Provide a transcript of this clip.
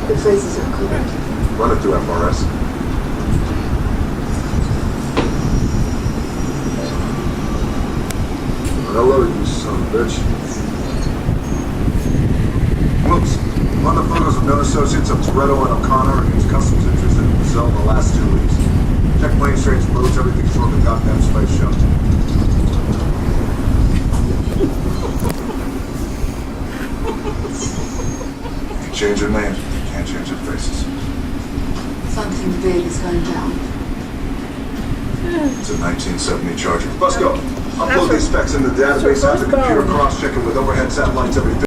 The faces are covered. Run it through FRS. Hello, you son of a bitch. Whoops. Run the photos of known associates of Toretto and O'Connor against customs interests in Brazil in the last 2 weeks. Check plane trains, roads, everything's on the goddamn space shuttle. You can change your names, but you can't change your faces. Something big is going down. It's a 1970 Charger. Let's go. Upload these specs in the database, have the computer cross-check it with overhead satellites every